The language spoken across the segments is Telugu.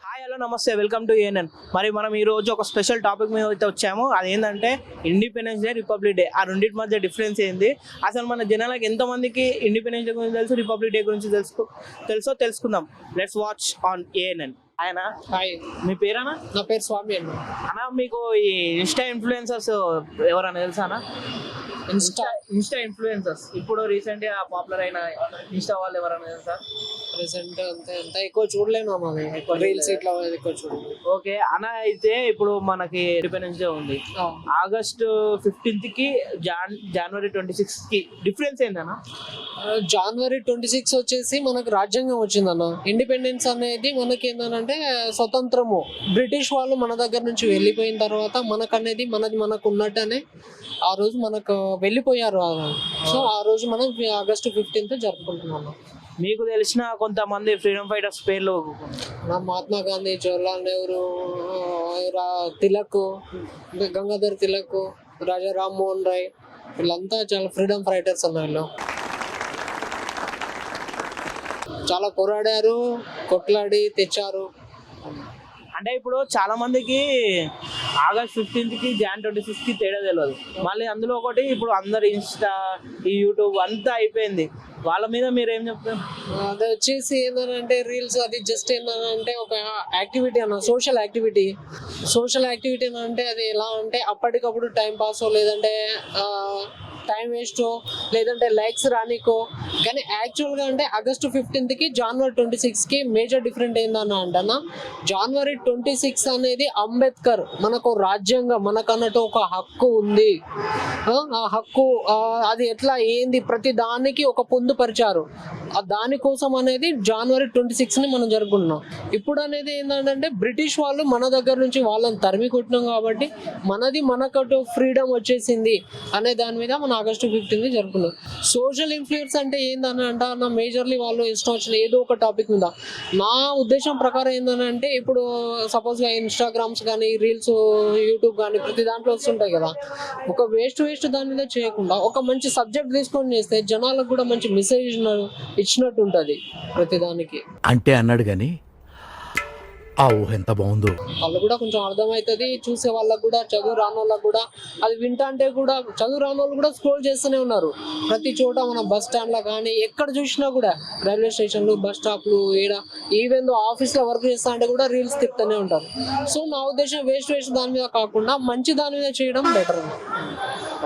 హాయ్ హలో నమస్తే వెల్కమ్ టు ఏఎన్ఎన్. మరి మనం ఈరోజు ఒక స్పెషల్ టాపిక్ మీద అయితే వచ్చాము. అదేంటంటే ఇండిపెండెన్స్ డే, రిపబ్లిక్ డే. ఆ రెండింటి మధ్య డిఫరెన్స్ ఏంది, అసలు మన జనాలకు ఎంతమందికి ఇండిపెండెన్స్ డే గురించి తెలుసు, రిపబ్లిక్ డే గురించి తెలుసుకుందాం. Let's watch on ANN. ఆయన హాయ్, మీ పేరేనా? నా పేరు స్వామి అండి. అన్నా మీకు ఈ ఇన్స్టా ఇన్ఫ్లుయెన్సర్స్ ఎవరైనా తెలుసానా? ఇన్స్టా ఇన్ఫ్లుయెన్సర్స్ ఇప్పుడు రీసెంట్ గా పాపులర్ అయిన ఇన్స్టా వాళ్ళు ఎవరైనా తెలుసా? ప్రెసెంట్ అంత ఎక్కువ చూడలేను అన్నది, రీల్స్ ఇట్లా ఎక్కువ చూడలేదు. ఓకే అన్న, అయితే ఇప్పుడు మనకి ఇండిపెండెన్స్ డే ఉంది. ఆగస్టు 15th కి జనవరి 26 కి డిఫరెన్స్ ఏంటన్నా? జనవరి 26 వచ్చేసి మనకు రాజ్యాంగం వచ్చిందన్న. ఇండిపెండెన్స్ అనేది మనకి ఏంటంటే స్వతంత్రము. బ్రిటిష్ వాళ్ళు మన దగ్గర నుంచి వెళ్ళిపోయిన తర్వాత మనకు అనేది మనకు ఉన్నట్టనే ఆ రోజు మనకు వెళ్ళిపోయారు. సో ఆ రోజు మనం ఆగస్టు 15th జరుపుకుంటున్నాము. మీకు తెలిసిన కొంతమంది ఫ్రీడమ్ ఫైటర్స్ పేర్లు? మహాత్మా గాంధీ, జవహర్లాల్ నెహ్రూ, తిలక్, గంగాధర్ తిలక్, రాజా రామ్మోహన్ రాయ్, వీళ్ళంతా చాలా ఫ్రీడమ్ ఫైటర్స్ అన్నారు. చాలా పోరాడారు, కొట్లాడి తెచ్చారు. అంటే ఇప్పుడు చాలా మందికి ఆగస్ట్ 15th కి Jan 26 కి తేడా తెలియదు. మళ్ళీ అందులో ఒకటి ఇప్పుడు అందరు ఇన్స్టా, ఈ యూట్యూబ్ అంతా అయిపోయింది. వాళ్ళ మీద మీరు ఏం చెప్తారు? అది వచ్చేసి ఏంటంటే రీల్స్, అది జస్ట్ ఏంటంటే ఒక యాక్టివిటీ అన్న, సోషల్ యాక్టివిటీ అంటే అది ఎలా అంటే అప్పటికప్పుడు టైం పాస్, లేదంటే టైం వేస్ట్, లేదంటే లైక్స్ రానికో. కానీ యాక్చువల్గా అంటే ఆగస్టు 15th కి జనవరి 26 కి మేజర్ డిఫరెంట్ ఏందన్నా అంటన్నా, జనవరి 26 అనేది అంబేద్కర్ మనకు రాజ్యాంగం, మనకన్నట్టు ఒక హక్కు ఉంది. ఆ హక్కు అది ఎట్లా ఏంది ప్రతి దానికి ఒక పొందుపరిచారు. దానికోసం అనేది జనవరి 26 ని మనం జరుపుకుంటున్నాం. ఇప్పుడు అనేది ఏంటంటే బ్రిటిష్ వాళ్ళు మన దగ్గర నుంచి వాళ్ళని తరిమి కొట్టినాం కాబట్టి మనకటు ఫ్రీడమ్ వచ్చేసింది అనే దాని మీద మనం ఆగస్టు 15 జరుపుకున్నాం. సోషల్ ఇన్ఫ్లుయెన్స్ అంటే ఏందని అంటే మేజర్లీ వాళ్ళు ఇష్టం వచ్చిన ఏదో ఒక టాపిక్ మీద. నా ఉద్దేశం ప్రకారం ఏంటంటే ఇప్పుడు సపోజ్గా ఇన్స్టాగ్రామ్స్ కానీ, రీల్స్, యూట్యూబ్ కానీ ప్రతి దాంట్లో వస్తుంటాయి కదా. ఒక వేస్ట్ దాని మీద చేయకుండా ఒక మంచి సబ్జెక్ట్ తీసుకొని చేస్తే జనాలకు కూడా మంచి మెసేజ్ ఇచ్చినట్టు ఉంటుంది ప్రతిదానికి. అంటే అన్నాడు కానీ ఆ ఊహ ఎంత బాగుందో. వాళ్ళు కూడా కొంచెం అర్థమవుతుంది, చూసే వాళ్ళకు కూడా, చదువు రాని వాళ్ళకు కూడా. అది వింటంటే కూడా చదువు రాని వాళ్ళు కూడా స్క్రోల్ చేస్తూనే ఉన్నారు. ప్రతి చోట మన బస్ స్టాండ్లో కానీ ఎక్కడ చూసినా కూడా, రైల్వే స్టేషన్లు, బస్ స్టాప్లు, ఈవెన్ ఆఫీస్లో వర్క్ చేస్తా అంటే కూడా రీల్స్ తిప్పుతూనే ఉంటారు. సో నా ఉద్దేశం వేస్ట్ దాని మీద కాకుండా మంచి దాని మీద చేయడం బెటర్.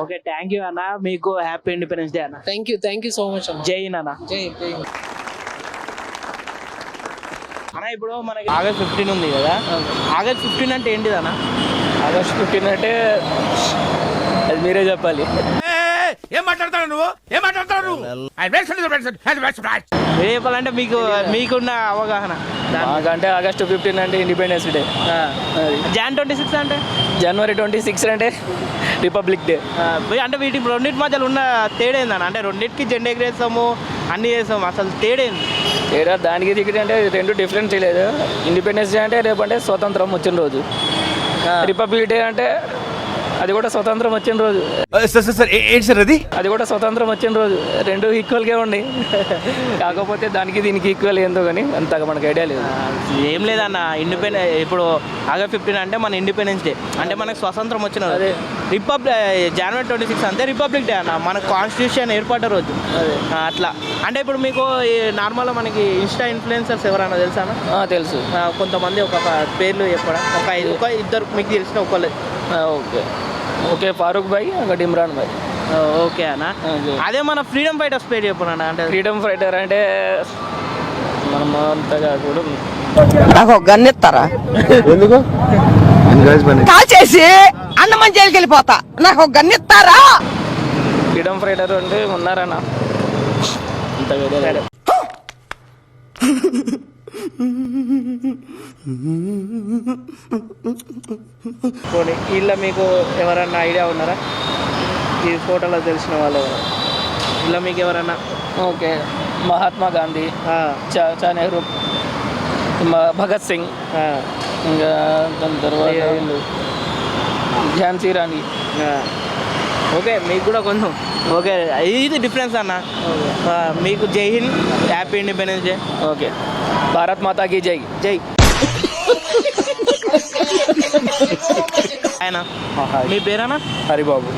ఓకే, థ్యాంక్ యూ అన్న. మీకు హ్యాపీ ఇండిపెండెన్స్ డే అన్న. థ్యాంక్ యూ సో మచ్ అన్న. జై హింద్ అన్న. జై. అన్న, ఇప్పుడు మనకి ఆగస్ట్ 15 ఉంది కదా. ఆగస్ట్ 15 అంటే ఏంటిది అన్న? ఆగస్ట్ 15 అంటే అది మీరే చెప్పాలి. ఏం మాట్లాడతాడు నువ్వు? మీరే చెప్పాలంటే మీకున్న అవగాహన. మాకంటే ఆగస్ట్ 15 అంటే ఇండిపెండెన్స్ డే. Jan 26 అంటే? జనవరి 26 అంటే రిపబ్లిక్ డే. అంటే వీటి రెండింటి మధ్యలో ఉన్న తేడా ఏందన్న? అంటే రెండింటికి జెండా ఎగరేస్తాము, అన్ని చేస్తాము, అసలు తేడా ఏంది? తేడా దానికి దిగి అంటే రెండు డిఫరెన్స్ లేదు. ఇండిపెండెన్స్ డే అంటే రేపు అంటే స్వతంత్రం వచ్చిన రోజు. రిపబ్లిక్ డే అంటే అది కూడా స్వతంత్రం వచ్చిన రోజు. ఏంటి సార్ అది? అది కూడా స్వతంత్రం వచ్చిన రోజు. రెండు ఈక్వల్గా ఉన్నాయి. కాకపోతే దానికి దీనికి ఈక్వల్ ఏందో కానీ అంతగా మనకు ఐడియా లేదు. ఏం లేదన్న, ఇప్పుడు ఆగస్ట్ 15 అంటే మన ఇండిపెండెన్స్ డే, అంటే మనకు స్వతంత్రం వచ్చిన రోజు. జనవరి 26 అంటే రిపబ్లిక్ డే అన్న, మన కాన్స్టిట్యూషన్ ఏర్పడ్డ రోజు. అట్లా అంటే ఇప్పుడు మీకు నార్మల్గా మనకి ఇన్స్టా ఇన్ఫ్లుయెన్సర్స్ ఎవరైనా తెలుసా? తెలుసు. కొంతమంది ఒక పేర్లు చెప్పడం, ఒక ఇద్దరు మీకు తెలిసిన ఒకళ్ళు. ఓకే, ఫారూక్ భాయ్, ఒకటి ఇమ్రాన్ భాయ్. ఓకే అన్న. అదే మన ఫ్రీడమ్ ఫైటర్స్ పేరు చెప్పనా? అంటే ఫ్రీడమ్ ఫైటర్ అంటే మనం అంతగా కూడా నాకు ఒక గన్ ఇస్తారా? ఎందుకు? కాల్చేసి అన్నమని జైలుకి వెళ్ళిపోతా. నాకు ఒక గన్ ఇస్తారా? ఫ్రీడమ్ ఫైటర్ అంటే ఉన్నారన్న, అంతగా ఐడియా లేదు. వీళ్ళ మీకు ఎవరన్నా ఐడియా ఉన్నారా? ఈ ఫోటోలో తెలిసిన వాళ్ళు ఎవరు? ఇలా మీకు ఎవరన్నా? ఓకే, మహాత్మా గాంధీ, నెహ్రూ, భగత్ సింగ్, ఇంకా దాని తర్వాత ఝాన్సీ రాణి. ఓకే, మీకు కూడా కొంచెం ఓకే, ఇది డిఫరెన్స్ అన్న. మీకు జై హింద్, happy independence day. Okay, Bharat మాతా కీ జై. జై. ఆయన మీ పేరేనా? హరిబాబు.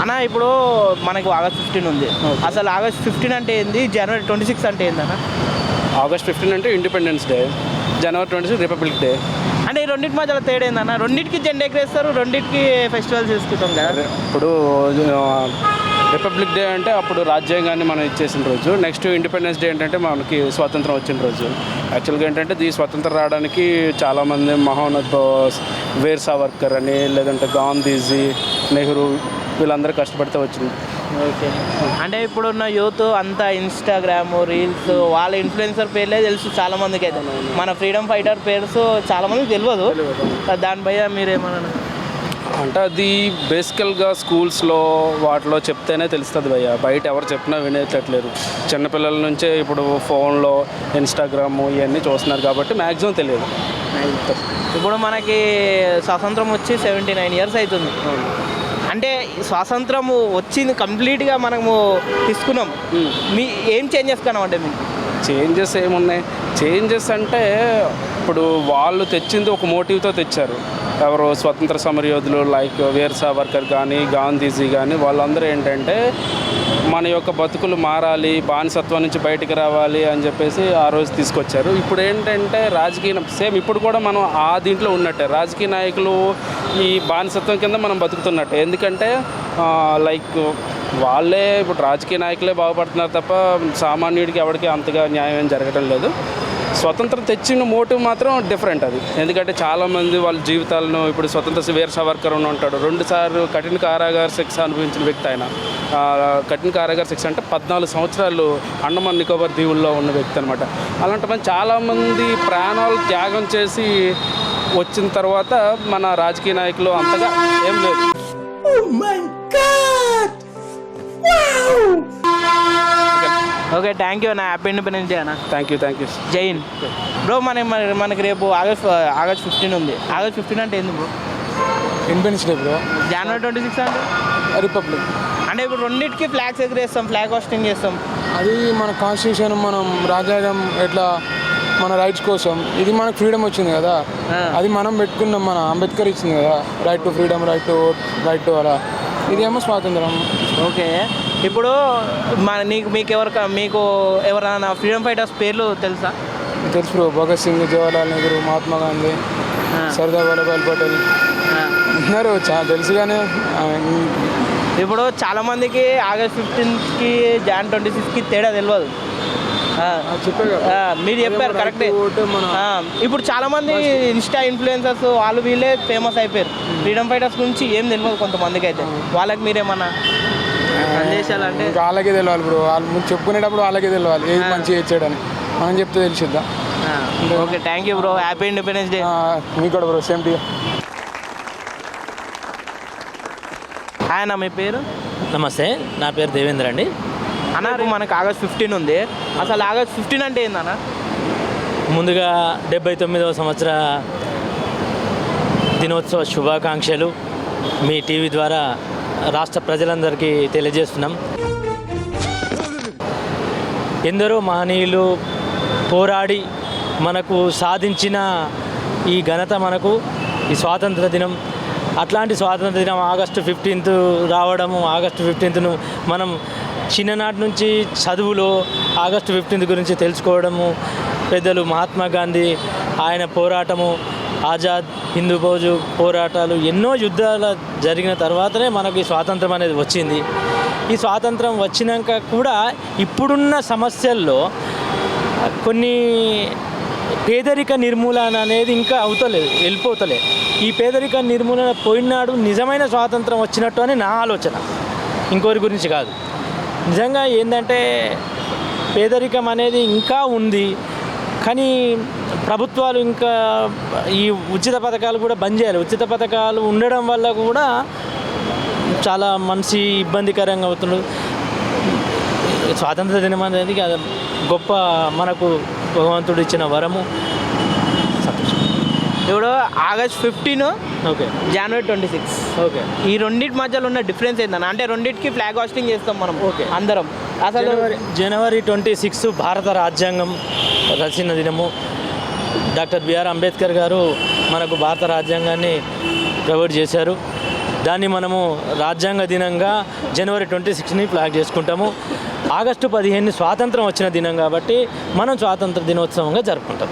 అన్న ఇప్పుడు మనకు ఆగస్ట్ 15 ఉంది. అసలు ఆగస్ట్ 15 అంటే ఏంది, జనవరి 26 అంటే ఏందన్న? ఆగస్ట్ 15 అంటే ఇండిపెండెన్స్ డే, జనవరి 26 రిపబ్లిక్ డే. అంటే ఈ రెండింటి మధ్యలో తేడా ఏందన్న? రెండింటికి జెండా ఎగరేస్తారు, రెండింటికి ఫెస్టివల్స్ చేసుకుంటాం కదా. ఇప్పుడు రిపబ్లిక్ డే అంటే అప్పుడు రాజ్యాంగాన్ని మనం ఇచ్చేసిన రోజు. నెక్స్ట్ ఇండిపెండెన్స్ డే ఏంటంటే మనకి స్వాతంత్రం వచ్చిన రోజు. యాక్చువల్గా ఏంటంటే ఈ స్వాతంత్రం రావడానికి చాలామంది మహోన్నత వీర్ సావర్కర్ అని, లేదంటే గాంధీజీ, నెహ్రూ వీళ్ళందరూ కష్టపడితే వచ్చింది. ఓకే. అంటే ఇప్పుడున్న యూత్ అంతా ఇన్స్టాగ్రామ్, రీల్స్, వాళ్ళ ఇన్ఫ్లుయెన్సర్ పేర్లే తెలుసు చాలా మందికి. అయితే మన ఫ్రీడమ్ ఫైటర్ పేర్స్ చాలా మందికి తెలియదు. దానిపై మీరేమన్నా? అంటే అది బేసికల్గా స్కూల్స్లో వాటిలో చెప్తేనే తెలుస్తుంది భయ్య. బయట ఎవరు చెప్పినా వినేటట్లేరు. చిన్నపిల్లల నుంచే ఇప్పుడు ఫోన్లో ఇన్స్టాగ్రామ్ ఇవన్నీ చూస్తున్నారు కాబట్టి మ్యాక్సిమం తెలియదు. ఇప్పుడు మనకి స్వాతంత్రం వచ్చి 79 ఇయర్స్ అవుతుంది. అంటే స్వాతంత్రం వచ్చింది కంప్లీట్గా మనము తీసుకున్నాం. మీ ఏం చేంజెస్ కనవంటే మీకు? చేంజెస్ ఏమున్నాయి? చేంజెస్ అంటే ఇప్పుడు వాళ్ళు తెచ్చింది ఒక మోటివ్తో తెచ్చారు. ఎవరు స్వతంత్ర సమరయోధులు లైక్ వీర్ సావర్కర్ కానీ, గాంధీజీ కానీ, వాళ్ళందరూ ఏంటంటే మన యొక్క బతుకులు మారాలి, బానిసత్వం నుంచి బయటికి రావాలి అని చెప్పేసి ఆ రోజు తీసుకొచ్చారు. ఇప్పుడు ఏంటంటే రాజకీయ సేమ్ ఇప్పుడు కూడా మనం ఆ దీంట్లో ఉన్నట్టే, రాజకీయ నాయకులు ఈ బానిసత్వం కింద మనం బతుకుతున్నట్టే. ఎందుకంటే లైక్ వాళ్ళే ఇప్పుడు రాజకీయ నాయకులే బాగుపడుతున్నారు తప్ప సామాన్యుడికి ఎవరికి అంతగా న్యాయం ఏం జరగడం లేదు. స్వతంత్రం తెచ్చిన మోటివ్ మాత్రం డిఫరెంట్ అది. ఎందుకంటే చాలామంది వాళ్ళ జీవితాలను ఇప్పుడు స్వతంత్ర వీర్ సావర్కర్ అని ఉంటాడు, 2 సార్లు కఠిన కారాగార శిక్ష అనుభవించిన వ్యక్తి ఆయన. కఠిన కారాగార శిక్ష అంటే 14 సంవత్సరాలు అండమాన్ నికోబార్ దీవుల్లో ఉన్న వ్యక్తి అనమాట. అలాంటి మంది చాలామంది ప్రాణాలు త్యాగం చేసి వచ్చిన తర్వాత మన రాజకీయ నాయకులు అంతగా ఏం లేదు. ఓకే, థ్యాంక్ యూ అన్న. హ్యాపీ ఇండిపెండెన్స్ డే అన్న. Thank you. జై హింద్ బ్రో. మనకి రేపు ఆగస్ట్ 15 ఉంది. ఆగస్ట్ 15 అంటే ఏంది బ్రో? Independence day bro. జనవరి 26 అంటే రిపబ్లిక్. అంటే ఇప్పుడు రెండింటికి ఫ్లాగ్స్ ఎగరేస్తాం, ఫ్లాగ్ హోస్టింగ్ చేస్తాం. అది మన కాన్స్టిట్యూషన్, మనం రాజ్యాంగం ఎట్లా మన రైట్స్ కోసం, ఇది మనకు ఫ్రీడమ్ వచ్చింది కదా, అది మనం పెట్టుకున్నాం, మన అంబేద్కర్ ఇచ్చింది కదా, right to freedom, right to vote, right to అలా. ఇదేమో స్వాతంత్రం. ఓకే. ఇప్పుడు మీకు ఎవరైనా ఫ్రీడమ్ ఫైటర్స్ పేర్లు తెలుసా? తెలుసు బ్రో. భగత్ సింగ్, జవహర్లాల్ నెహ్రూ, మహాత్మా గాంధీ, సర్దార్ వల్లభాయ్ పటేల్ ఉన్నారు, చాలా తెలుసు. కానీ ఇప్పుడు చాలామందికి ఆగస్ట్ 15కి జాన్ 26కి తేడా తెలియదు. మీరు చెప్పారు కరెక్టే. ఇప్పుడు చాలా మంది ఇన్స్టా ఇన్ఫ్లుయెన్సర్స్ వాళ్ళు వీళ్ళే ఫేమస్ అయిపోయారు. ఫ్రీడమ్ ఫైటర్స్ గురించి ఏం తెలియదు కొంతమందికి. అయితే వాళ్ళకి మీరేమన్నా సందేశాలు అంటే? ఇంకా వాళ్ళకే తెలియాలి బ్రో. వాళ్ళు చెప్పుకునేటప్పుడు వాళ్ళకే తెలియాలి ఏది మంచిగా ఇచ్చాడని. మనం చెప్తే తెలిసిద్దాం. Okay, thank you bro. Happy independence day. మీకు కూడా బ్రో, సేమ్ టు యూ. ఆయన మీ పేరు? నమస్తే, నా పేరు దేవేంద్ర అండి. అన్న మనకు ఆగస్ట్ 15 ఉంది. అసలు ఆగస్ట్ 15 అంటే ఏందన్న? ముందుగా 79వ సంవత్సర దినోత్సవ శుభాకాంక్షలు మీ టీవీ ద్వారా రాష్ట్ర ప్రజలందరికీ తెలియజేస్తున్నాం. ఎందరో మహనీయులు పోరాడి మనకు సాధించిన ఈ ఘనత మనకు ఈ స్వాతంత్ర దినం. అట్లాంటి స్వాతంత్ర దినం ఆగస్టు 15 రావడము, ఆగస్టు 15ను మనం చిన్ననాటి నుంచి చదువులో ఆగస్టు 15 గురించి తెలుసుకోవడము, పెద్దలు మహాత్మా గాంధీ ఆయన పోరాటము, ఆజాద్ హిందూ ఫౌజు పోరాటాలు, ఎన్నో యుద్ధాలు జరిగిన తర్వాతనే మనకు ఈ స్వాతంత్రం అనేది వచ్చింది. ఈ స్వాతంత్రం వచ్చినాక కూడా ఇప్పుడున్న సమస్యల్లో కొన్ని పేదరిక నిర్మూలన అనేది ఇంకా అవుతలేదు, వెళ్ళిపోతలేదు. ఈ పేదరిక నిర్మూలన పోయినాడు నిజమైన స్వాతంత్రం వచ్చినట్టు అని నా ఆలోచన, ఇంకోరి గురించి కాదు. నిజంగా ఏంటంటే పేదరికం అనేది ఇంకా ఉంది. కానీ ప్రభుత్వాలు ఇంకా ఈ ఉచిత పథకాలు కూడా బంద్ చేయాలి. ఉచిత పథకాలు ఉండడం వల్ల కూడా చాలా మనిషి ఇబ్బందికరంగా అవుతుంది. స్వాతంత్ర దినం అనేది గొప్ప మనకు భగవంతుడు ఇచ్చిన వరము. సంతోషం. ఇప్పుడు ఆగస్ట్ 15, ఓకే, జనవరి 26, ఓకే, ఈ రెండింటి మధ్యలో ఉన్న డిఫరెన్స్ ఏంటన్నా? అంటే రెండింటికి ఫ్లాగ్ హోస్టింగ్ చేస్తాం మనం. ఓకే, అందరం. అసలు జనవరి 26 భారత రాజ్యాంగం రచన దినము. డాక్టర్ బిఆర్ అంబేద్కర్ గారు మనకు భారత రాజ్యాంగాన్ని ప్రొవైడ్ చేశారు. దాన్ని మనము రాజ్యాంగ దినంగా జనవరి 26ని ఫ్లాగ్ చేసుకుంటాము. ఆగస్టు 15 స్వాతంత్రం వచ్చిన దినం కాబట్టి మనం స్వాతంత్ర దినోత్సవంగా జరుపుకుంటాం.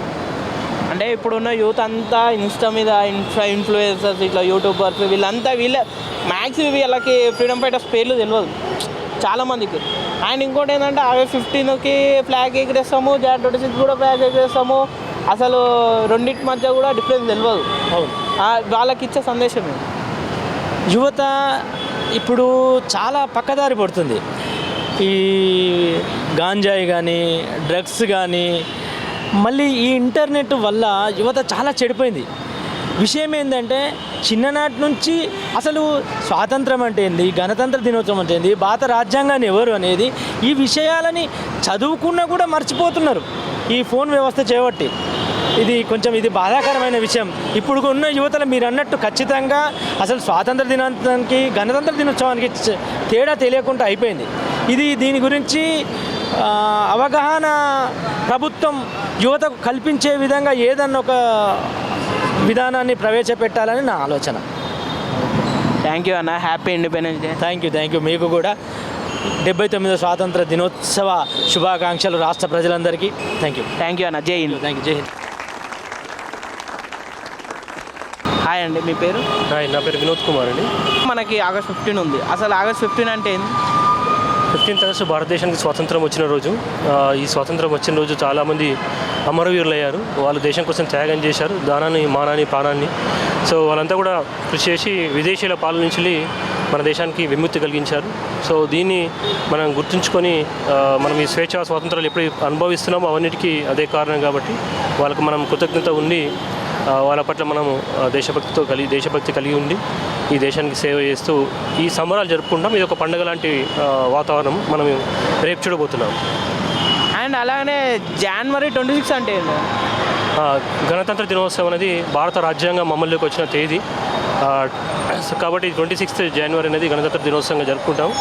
అంటే ఇప్పుడున్న యూత్ అంతా ఇన్స్టా మీద ఇన్ఫ్లుయెన్సర్స్ ఇట్లా యూట్యూబర్స్ వీళ్ళంతా మ్యాక్సిమం వీళ్ళకి ఫ్రీడమ్ ఫైటర్స్ పేర్లు తెలియదు చాలామందికి. అండ్ ఇంకోటి ఏంటంటే ఆగస్ట్ 15కి ఫ్లాగ్ ఎగిరేస్తాము, జాన్ 26 కూడా ఫ్లాగ్ ఎగిరేస్తాము. అసలు రెండింటి మధ్య కూడా డిఫరెన్స్ తెలియదు. వాళ్ళకి ఇచ్చే సందేశం ఏంటి? యువత ఇప్పుడు చాలా పక్కదారి పడుతుంది. ఈ గాంజాయి కానీ డ్రగ్స్ కానీ మళ్ళీ ఈ ఇంటర్నెట్ వల్ల యువత చాలా చెడిపోయింది. విషయం ఏంటంటే చిన్ననాటి నుంచి అసలు స్వాతంత్రం అంటే ఏంది, గణతంత్ర దినోత్సవం అంటే ఏంది, భారత రాజ్యాంగాన్ని ఎవరు అనేది ఈ విషయాలని చదువుకున్నా కూడా మర్చిపోతున్నారు ఈ ఫోన్ వ్యవస్థ చేపట్టి. ఇది బాధాకరమైన విషయం. ఇప్పుడు ఉన్న యువతలు మీరు అన్నట్టు ఖచ్చితంగా అసలు స్వాతంత్ర దినానికి గణతంత్ర దినోత్సవానికి తేడా తెలియకుండా అయిపోయింది. దీని గురించి అవగాహన ప్రభుత్వం యువతకు కల్పించే విధంగా ఏదన్నా ఒక విధానాన్ని ప్రవేశపెట్టాలని నా ఆలోచన. థ్యాంక్ యూ అన్న. Happy independence day. Thank you. మీకు కూడా 79వ స్వాతంత్ర దినోత్సవ శుభాకాంక్షలు రాష్ట్ర ప్రజలందరికీ. థ్యాంక్ యూ అన్న. జై హింద్. జై హింద్. హాయ్ అండి, మీ పేరు? నా పేరు వినోద్ కుమార్ అండి. మనకి ఆగస్ట్ 15 ఉంది. అసలు ఆగస్ట్ 15 అంటే ఏంది? 15th ఆగస్టు భారతదేశానికి స్వాతంత్రం వచ్చిన రోజు. ఈ స్వాతంత్రం వచ్చిన రోజు చాలామంది అమరవీరులు అయ్యారు. వాళ్ళు దేశం కోసం త్యాగం చేశారు, దానాన్ని, మానాన్ని, ప్రాణాన్ని. సో వాళ్ళంతా కూడా కృషి చేసి విదేశీయుల పాలన నుంచి మన దేశానికి విముక్తి కలిగించారు. సో దీన్ని మనం గుర్తుంచుకొని మనం ఈ స్వేచ్ఛ స్వాతంత్రాలు ఎప్పుడు అనుభవిస్తున్నామో అవన్నిటికీ అదే కారణం కాబట్టి వాళ్ళకు మనం కృతజ్ఞత ఉండి వాళ్ళ పట్ల మనము దేశభక్తి కలిగి ఉండి ఈ దేశానికి సేవ చేస్తూ ఈ సంబరాలు జరుపుకుంటాం. ఇది ఒక పండుగ లాంటి వాతావరణం మనం రేపు చూడబోతున్నాం. అండ్ అలానే జనవరి 26 అంటే ఏంటి? గణతంత్ర దినోత్సవం అనేది భారత రాజ్యాంగం అమల్లోకి వచ్చిన తేదీ కాబట్టి 26th జనవరి అనేది గణతంత్ర దినోత్సవంగా జరుపుకుంటాం.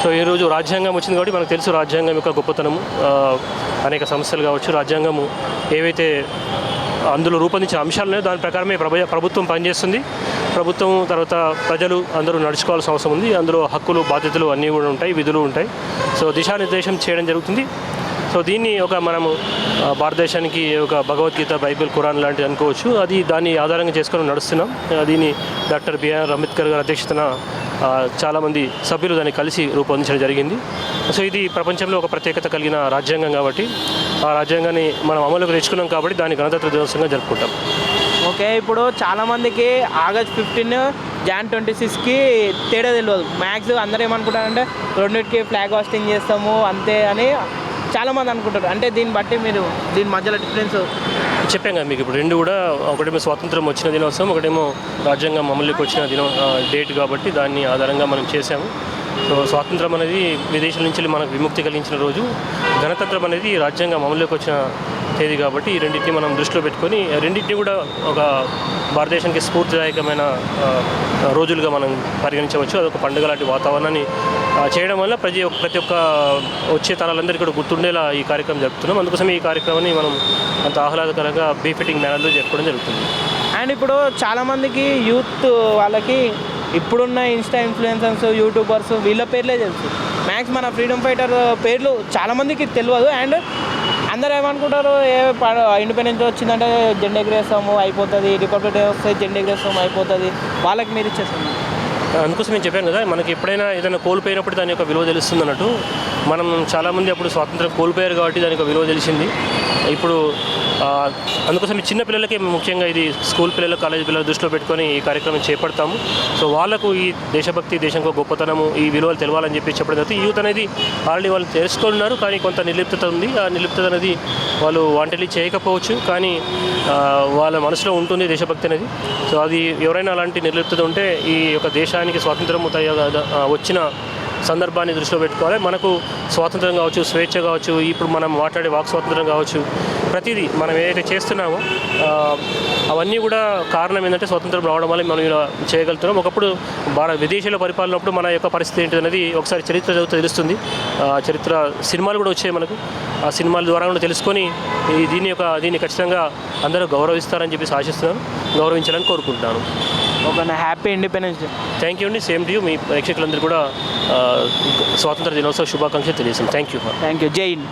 సో ఈరోజు రాజ్యాంగం వచ్చింది కాబట్టి మనకు తెలుసు రాజ్యాంగం యొక్క గొప్పతనము. అనేక సమస్యలు కావచ్చు, రాజ్యాంగము ఏవైతే అందులో రూపొందించిన అంశాలనే దాని ప్రకారమే ప్రభుత్వం పనిచేస్తుంది. ప్రభుత్వం తర్వాత ప్రజలు అందరూ నడుచుకోవాల్సిన అవసరం ఉంది. అందులో హక్కులు, బాధ్యతలు అన్నీ కూడా ఉంటాయి, విధులు ఉంటాయి. సో దిశానిర్దేశం చేయడం జరుగుతుంది. సో దీన్ని మనము భారతదేశానికి ఒక భగవద్గీత, బైబిల్, ఖురాన్ లాంటిది అనుకోవచ్చు. దాన్ని ఆధారంగా చేసుకొని నడుస్తున్నాం. దీన్ని డాక్టర్ బిఆర్ అంబేద్కర్ గారి అధ్యక్షతన చాలామంది సభ్యులు దాన్ని కలిసి రూపొందించడం జరిగింది. సో ఇది ప్రపంచంలో ఒక ప్రత్యేకత కలిగిన రాజ్యాంగం కాబట్టి ఆ రాజ్యాంగాన్ని మనం అమలులోకి తెచ్చుకున్నాం కాబట్టి దాన్ని గణతంత్ర దినోత్సవంగా జరుపుకుంటాం. ఓకే, ఇప్పుడు చాలామందికి ఆగస్ట్ 15 జాన్ 26కి తేడా తెలియదు. మ్యాక్స్ అందరూ ఏమనుకుంటారంటే రెండింటికి ఫ్లాగ్ హాస్టింగ్ చేస్తాము అంతే అని చాలామంది అనుకుంటారు. అంటే దీన్ని బట్టి మీరు దీని మధ్యలో డిఫరెన్స్ చెప్పాం కదా మీకు. ఇప్పుడు రెండు కూడా, ఒకటేమో స్వాతంత్రం వచ్చిన దినోత్సవం, ఒకటేమో రాజ్యాంగం అమలులోకి వచ్చిన డేట్ కాబట్టి దాన్ని ఆధారంగా మనం చేసాము. సో స్వాతంత్రం అనేది విదేశాల నుంచి మనకు విముక్తి కలిగించిన రోజు, గణతంత్రం అనేది రాజ్యాంగం అమలులోకి వచ్చిన తేదీ కాబట్టి ఈ రెండింటిని మనం దృష్టిలో పెట్టుకొని రెండింటిని కూడా ఒక భారతదేశానికి స్ఫూర్తిదాయకమైన రోజులుగా మనం పరిగణించవచ్చు. అదొక పండుగ లాంటి వాతావరణాన్ని చేయడం వల్ల ప్రతి ఒక్క వచ్చే తరాలందరికీ కూడా గుర్తుండేలా ఈ కార్యక్రమం జరుపుతున్నాం. అందుకోసం ఈ కార్యక్రమాన్ని మనం అంత ఆహ్లాదకరంగా బీఫిటింగ్ మేనర్లో జరుపుకోవడం జరుగుతుంది. అండ్ ఇప్పుడు చాలామందికి యూత్ వాళ్ళకి ఇప్పుడున్న ఇన్స్టా ఇన్ఫ్లుయెన్సర్స్, యూట్యూబర్స్ వీళ్ళ పేర్లే తెలుసు. మ్యాక్స్ మన ఫ్రీడమ్ ఫైటర్ పేర్లు చాలామందికి తెలియదు. అండ్ అందరూ ఏమనుకుంటారు, ఇండిపెండెన్స్ వచ్చిందంటే జెండా ఎగరేస్తాము అయిపోతుంది, రిపబ్లిక్ డే వస్తే జెండా ఎగరేస్తాము అయిపోతుంది, వాళ్ళకి మీరు ఇచ్చేస్తాము. అందుకోసం నేను చెప్పాను కదా, మనకి ఎప్పుడైనా ఏదైనా కోల్పోయినప్పుడు దాని యొక్క విలువ తెలుస్తుంది అన్నట్టు. మనం చాలామంది అప్పుడు స్వాతంత్రం కోల్పోయారు కాబట్టి దాని యొక్క విలువ తెలిసింది. ఇప్పుడు అందుకోసం ఈ చిన్న పిల్లలకి ముఖ్యంగా ఇది స్కూల్ పిల్లలు, కాలేజీ పిల్లలు దృష్టిలో పెట్టుకొని ఈ కార్యక్రమం చేపడతాము. సో వాళ్ళకు ఈ దేశభక్తి, దేశంలో గొప్పతనము, ఈ విలువలు తెలవాలని చెప్పి చెప్పడం జరుగుతుంది. ఈ యూత్ అనేది ఆల్రెడీ వాళ్ళు తెలుసుకున్నారు, కానీ కొంత నిర్లిప్తత ఉంది. ఆ నిర్లిప్తత అనేది వాళ్ళు వాంటెడ్లీ చేయకపోవచ్చు, కానీ వాళ్ళ మనసులో ఉంటుంది దేశభక్తి అనేది. సో అది ఎవరైనా అలాంటి నిర్లిప్తత ఉంటే ఈ యొక్క దేశానికి స్వాతంత్రం వచ్చిన సందర్భాన్ని దృష్టిలో పెట్టుకోవాలి. మనకు స్వాతంత్రం కావచ్చు, స్వేచ్ఛ కావచ్చు, ఇప్పుడు మనం మాట్లాడే వాక్ స్వాతంత్రం కావచ్చు, ప్రతిదీ మనం ఏదైతే చేస్తున్నామో అవన్నీ కూడా కారణం ఏంటంటే స్వాతంత్రం రావడం వల్ల మనం ఇలా చేయగలుగుతున్నాం. ఒకప్పుడు విదేశీయుల పరిపాలనప్పుడు మన యొక్క పరిస్థితి ఏంటి అనేది ఒకసారి చరిత్ర చదివితే తెలుస్తుంది. చరిత్ర సినిమాలు కూడా వచ్చాయి మనకు. ఆ సినిమాల ద్వారా కూడా తెలుసుకొని దీన్ని ఖచ్చితంగా అందరూ గౌరవిస్తారని చెప్పేసి ఆశిస్తున్నాను, గౌరవించాలని కోరుకుంటున్నాను. ఒక happy independence day. Thank you అండి. Same to you. మీ ప్రేక్షకులందరూ కూడా స్వాతంత్ర దినోత్సవ శుభాకాంక్షలు తెలియజేస్తాను. Thank you. జై హింద్.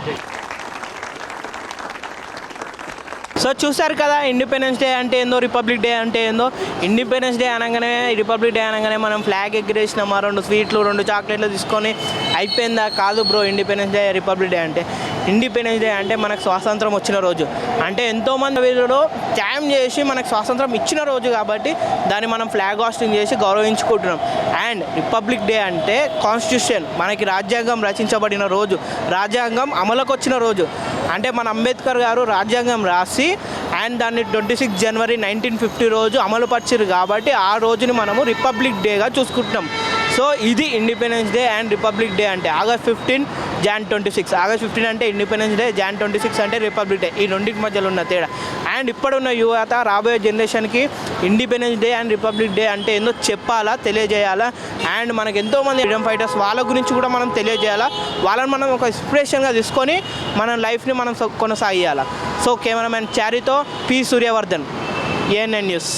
సో చూసారు కదా ఇండిపెండెన్స్ డే అంటే ఏందో, రిపబ్లిక్ డే అంటే ఏందో. ఇండిపెండెన్స్ డే అనగానే, రిపబ్లిక్ డే అనగానే మనం ఫ్లాగ్ ఎగిరేసినామా, 2 స్వీట్లు 2 చాక్లెట్లు తీసుకొని అయిపోయిందా? కాదు bro. Independence day, republic day అంటే, ఇండిపెండెన్స్ డే అంటే మనకు స్వాతంత్రం వచ్చిన రోజు. అంటే ఎంతోమంది వీళ్ళు త్యాగం చేసి మనకు స్వాతంత్రం ఇచ్చిన రోజు కాబట్టి దాన్ని మనం ఫ్లాగ్ హాస్టింగ్ చేసి గౌరవించుకుంటున్నాం. అండ్ రిపబ్లిక్ డే అంటే కాన్స్టిట్యూషన్, మనకి రాజ్యాంగం రచించబడిన రోజు, రాజ్యాంగం అమలుకు వచ్చిన రోజు. అంటే మన అంబేద్కర్ గారు రాజ్యాంగం రాసి అండ్ దాన్ని 26 జనవరి 1950 రోజు అమలుపరిచారు కాబట్టి ఆ రోజుని మనము రిపబ్లిక్ డేగా చూసుకుంటున్నాం. సో ఇది independence day and republic day అంటే. August 15, Jan 26. ఆగస్ట్ 15 అంటే ఇండిపెండెన్స్ డే, Jan 26 అంటే రిపబ్లిక్ డే. ఈ రెండింటి మధ్యలో ఉన్న తేడా. అండ్ ఇప్పుడున్న యువత రాబోయే జనరేషన్కి independence day and republic day అంటే ఏందో చెప్పాలా, తెలియజేయాలా. అండ్ మనకు ఎంతోమంది ఫ్రీడమ్ ఫైటర్స్, వాళ్ళ గురించి కూడా మనం తెలియజేయాలా. వాళ్ళని మనం ఒక ఇన్స్పిరేషన్గా తీసుకొని మన లైఫ్ని మనం కొనసాగియాలి. సో కెమెరామెన్ చారితో పి. Suryavardhan, ANN news.